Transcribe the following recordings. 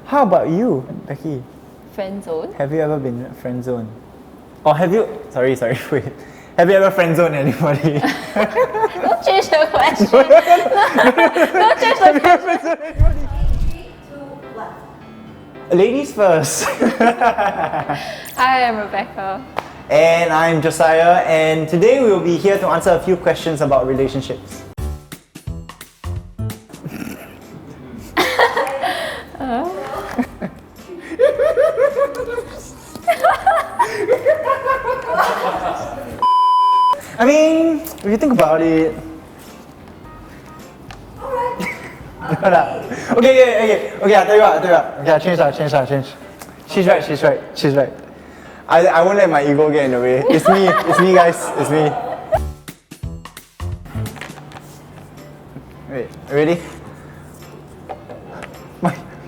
How about you, Becky? Friend zone? Have you ever been friend zoned? Or have you? Sorry, wait. Have you ever friend zoned anybody? Don't change the question. Don't change the question. Three, two, one. Ladies first. Hi, I'm Rebecca. And I'm Josiah, and today we will be here to answer a few questions about relationships. I mean, if you think about it. Alright. Okay, I'll tell you what. Okay, change. She's right. I won't let my ego get in the way. It's me guys, it's me. Wait, ready?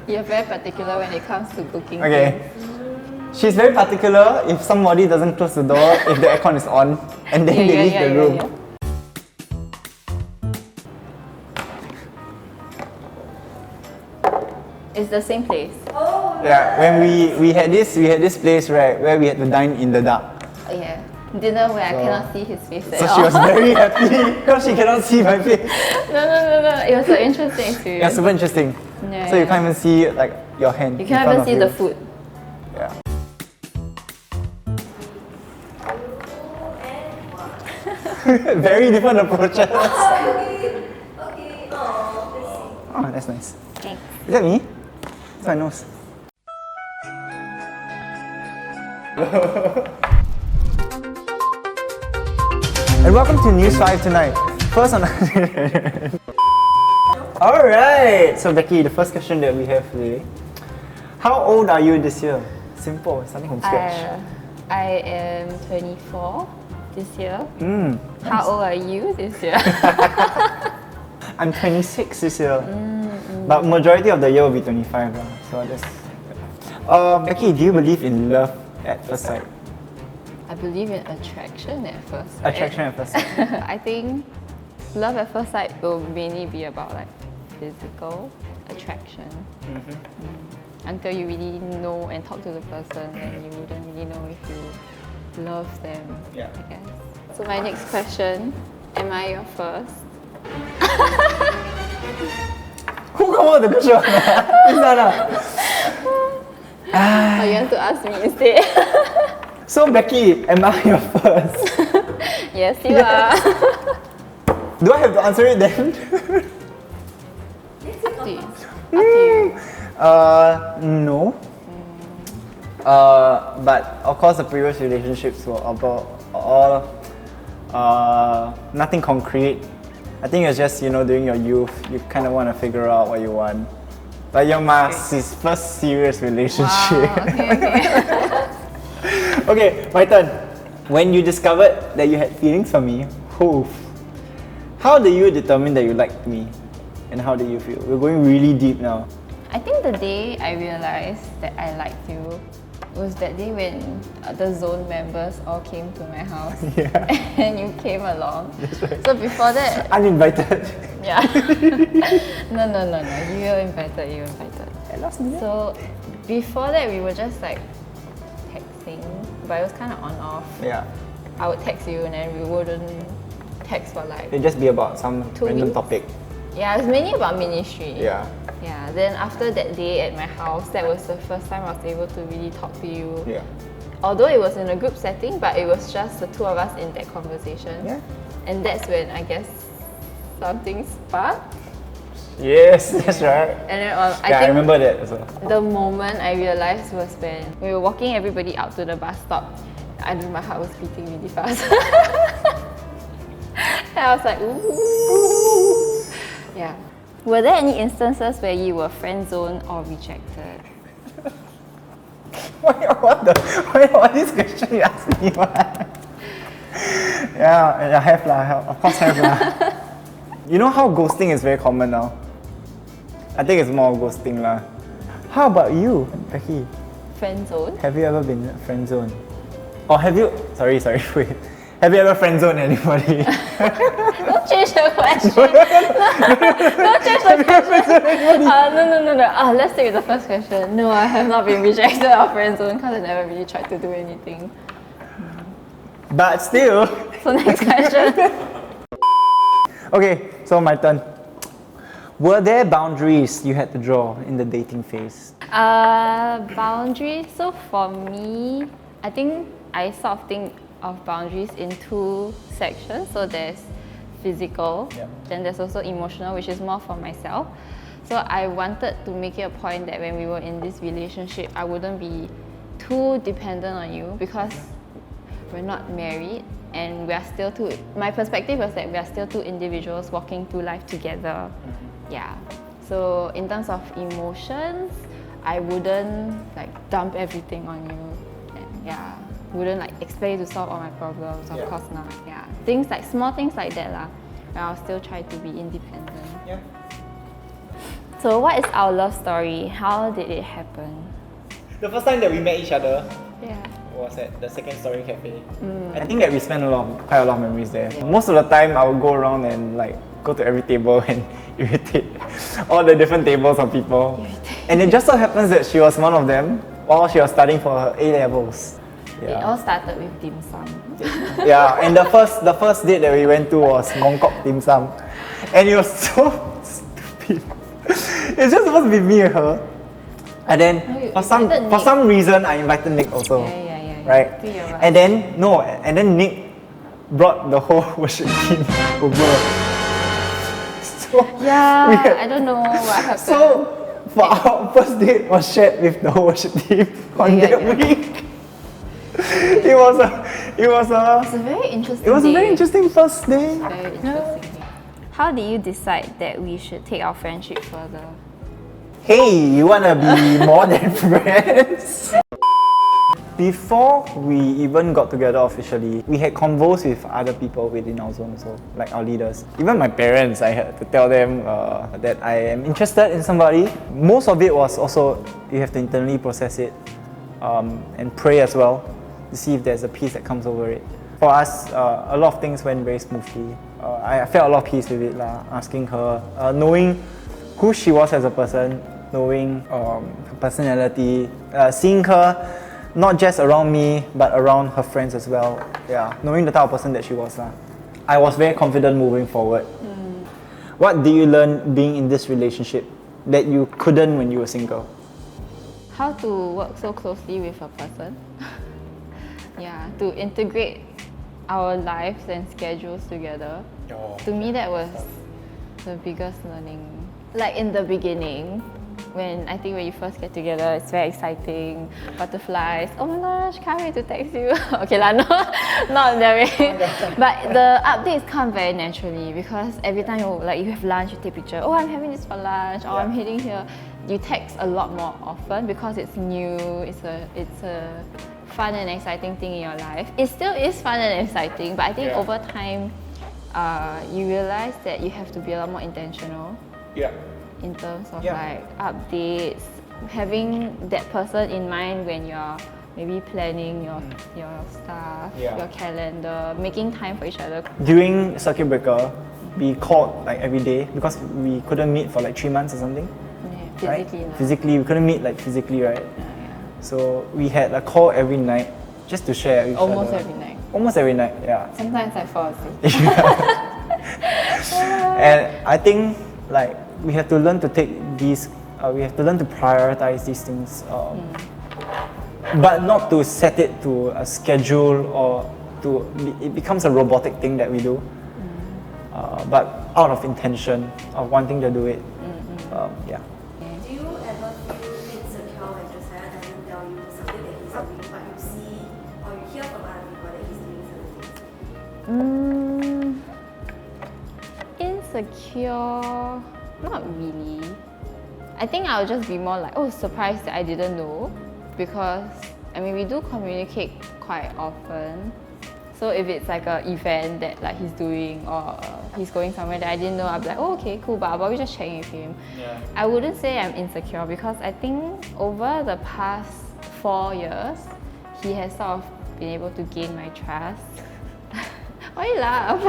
You're very particular when it comes to booking Okay. things. She's very particular if somebody doesn't close the door, if the aircon is on, and then they leave the room. It's the same place. Oh, Yeah, when we had this place, right, where we had to dine in the dark. Yeah. Dinner where I cannot see his face at So all. she was very happy because she cannot see my face. No. It was an interesting experience. Yeah, super interesting. Yeah, So you yeah. can't even see like your hand. You can't even see the food. Yeah. Very different approaches. okay. Oh, let's see. Oh, that's nice. Thanks. Is that me? It's my nose. And welcome to News 5 tonight. First on Alright! So Becky, the first question that we have today. How old are you this year? Simple, starting from scratch. I am 24 this year. Nice. How old are you this year? I'm 26 this year. But majority of the year will be 25. So that's... Becky, do you believe in love at first sight? I believe in attraction at first sight. Attraction at first sight. I think love at first sight will mainly be about like physical attraction. Until you really know and talk to the person, then you wouldn't really know if you love them. Yeah. I guess. So my next question, am I your first? Who come up with the question? It's not Or you want to ask me instead? So Becky, am I your first? Yes, you are. Do I have to answer it then? Up to you. Up to you. No. But of course the previous relationships were about all nothing concrete. I think it's just, during your youth, you kind of want to figure out what you want. But your his first serious relationship. Wow, okay. Okay, my turn. When you discovered that you had feelings for me, how do you determine that you liked me? And how do you feel? We're going really deep now. I think the day I realized that I liked you was that day when the zone members all came to my house. Yeah. And you came along. That's right. So before that, Uninvited. yeah. No. You were invited. I lost me. So before that, we were just like texting, but it was kind of on off. Yeah. I would text you and then we wouldn't text for like It'd just be about some 2 random weeks. topic. Yeah, it was mainly about ministry. Yeah. Yeah, then after that day at my house, that was the first time I was able to really talk to you. Yeah. Although it was in a group setting, but it was just the two of us in that conversation. Yeah. And that's when I guess something sparked. Yes, that's right. And then I think remember that as well. the moment I realized was when we were walking everybody out to the bus stop. I knew my heart was beating really fast. And I was like, ooh. Yeah. Were there any instances where you were friend zoned or rejected? Why all these questions you ask me? Yeah, I have lah. Of course have lah. You know how ghosting is very common now? I think it's more ghosting lah. How about you, Becky? Friend zoned? Have you ever been friend zoned? Or have you... Sorry, wait. Have you ever friend zoned anybody? Don't change the question. Don't change the question. No. Let's take the first question. No, I have not been rejected or friend zone because I never really tried to do anything. But still. So next question. Okay, so my turn. Were there boundaries you had to draw in the dating phase? Boundaries. So for me, I think I sort of think of boundaries in two sections. So there's physical, then there's also emotional, which is more for myself. So I wanted to make it a point that when we were in this relationship, I wouldn't be too dependent on you because we're not married and we are still two. My perspective was that we are still two individuals walking through life together. Yeah. So in terms of emotions, I wouldn't like dump everything on you. And, yeah. Wouldn't like expect you to solve all my problems. Of course not. Yeah. Things like small things like that lah. Where I'll still try to be independent. Yeah. So what is our love story? How did it happen? The first time that we met each other Yeah. was at the Second Story Cafe. I think that we spent quite a lot of memories there. Most of the time, I would go around and like go to every table and irritate all the different tables of people. And it just so happens that she was one of them while she was studying for her A levels. It all started with dim sum. Yeah, and the first date that we went to was Mongkok Dim Sum, and it was so stupid. It's just supposed to be me and her, and then No, for some reason I invited Nick also. Yeah. Right? Three of us. And then Nick brought the whole worship team over. So Yeah, we had- I don't know what happened. So for our first date was shared with the whole worship team on Yeah, that yeah. week. It was a It's a very interesting It was a very day. interesting first day. Very interesting day. How did you decide that we should take our friendship further? Hey, you wanna be more than friends? Before we even got together officially, we had convos with other people within our zone also, like our leaders. Even my parents, I had to tell them that I am interested in somebody. Most of it was also, you have to internally process it and pray as well to see if there's a peace that comes over it. For us, a lot of things went very smoothly. I felt a lot of peace with it, asking her, knowing who she was as a person, knowing her personality, seeing her not just around me, but around her friends as well. Yeah, knowing the type of person that she was. I was very confident moving forward. What did you learn being in this relationship that you couldn't when you were single? How to work so closely with a person. Yeah, to integrate our lives and schedules together. To me, that was the biggest learning. Like in the beginning, when you first get together, it's very exciting, butterflies. Oh my gosh, can't wait to text you. Okay lah, not that way. But the updates come very naturally because every time you have lunch, you take picture. Oh, I'm having this for lunch. Or I'm heading here. You text a lot more often because it's new. It's a fun and exciting thing in your life. It still is fun and exciting, but I think over time, you realize that you have to be a lot more intentional. Yeah. In terms of like updates, having that person in mind when you're maybe planning your stuff, your calendar, making time for each other. During circuit breaker, we called like every day because we couldn't meet for like 3 months or something. Yeah, Right? physically. Physically, we couldn't meet like physically, right? So we had a call every night just to share with each Almost other. every night. Almost every night, yeah. Sometimes I fall asleep. And I think like we have to learn to take these, we have to learn to prioritize these things, but not to set it to a schedule or it becomes a robotic thing that we do, but out of intention of wanting to do it. Yeah. Do you ever feel insecure when Josiah doesn't tell you something that he's doing, but you see or you hear from other people that he's doing certain things? Insecure? Not really. I think I'll just be more like, oh, surprised that I didn't know, because we do communicate quite often. So if it's like an event that like he's doing or he's going somewhere that I didn't know, I'll be like, oh, okay, cool, but I'll probably just checking with him. I wouldn't say I'm insecure because I think over the past 4 years, he has sort of been able to gain my trust. Why you laugh?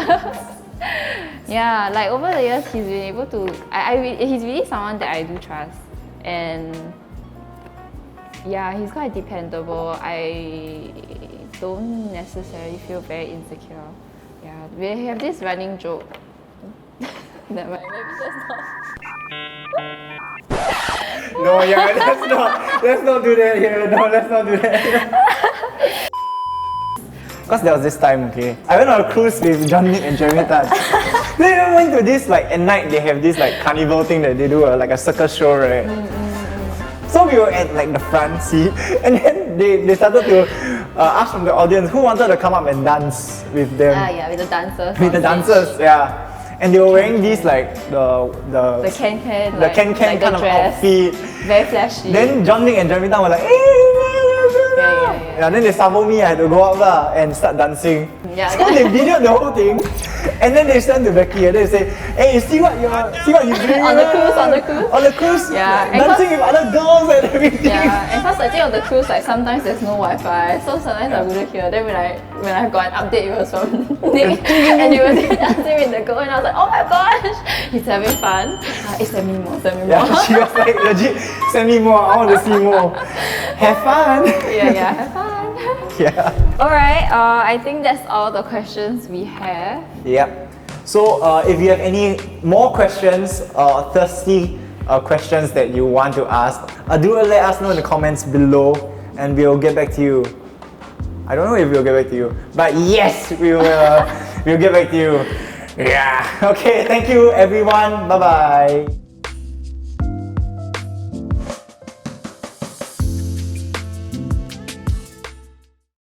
Yeah, like over the years, he's been able to. He's really someone that I do trust, and yeah, he's quite dependable. I don't necessarily feel very insecure. Yeah, we have this running joke. Never mind, maybe that's not. No, yeah, let's not do that here. No, let's not do that here. Because there was this time, okay, I went on a cruise with John, Nick and Jeremy Tan. They went to this, like, at night they have this like carnival thing that they do, like a circus show, right? So we were at like the front seat, and then they started to ask from the audience who wanted to come up and dance with them. Yeah, with the dancers. With the dancers, yeah. And they were wearing these like the can like kind of dress, outfit. very flashy. Then John, Nick and Jeremy Tan were like, yeah, then they sabo me, I had to go up lah and start dancing. Yeah. So they videoed the whole thing, and then they sent to Becky and they say, hey, see what you're doing On the cruise. on the cruise, Yeah, dancing with other girls and everything. Yeah, and plus I think on the cruise, like sometimes there's no Wi-Fi, so sometimes I wouldn't hear. Then when I got an update, it was from Nick, and he was dancing with the girl, and I was like, oh my gosh, he's having fun. Send me more. Yeah, she was like, legit, send me more, I want to see more. Have fun. Yeah, have fun. Yeah. Alright, I think that's all the questions we have. Yep. So if you have any more questions or thirsty questions that you want to ask, do let us know in the comments below and we'll get back to you. I don't know if we'll get back to you, but yes, we will. We'll get back to you. Yeah. Okay, thank you everyone. Bye bye.